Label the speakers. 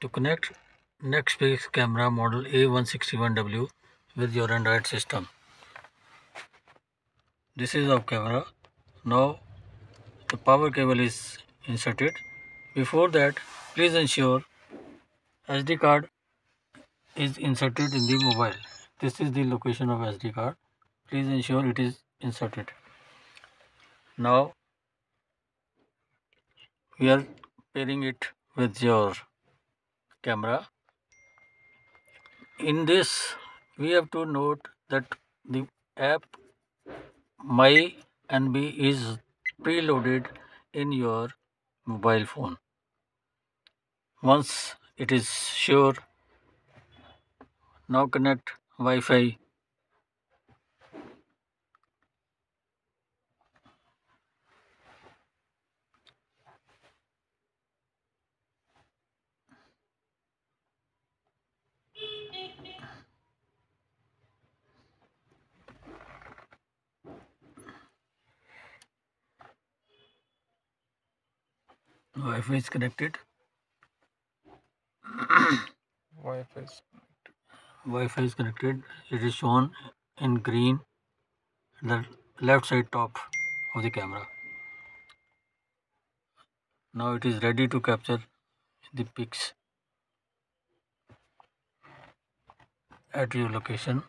Speaker 1: To connect Nextbase Camera model A161W with your Android system. This is our camera. Now the power cable is inserted. Before that, please ensure SD card is inserted in the mobile. This is the location of SD card. Please ensure it is inserted. Now we are pairing it with your camera. In this, we have to note that the app My NB is preloaded in your mobile phone. Once it is sure, now connect Wi-Fi. Wi-Fi is connected. Wi-Fi is connected. It is shown in green, the left side top of the camera. Now it is ready to capture the pics at your location.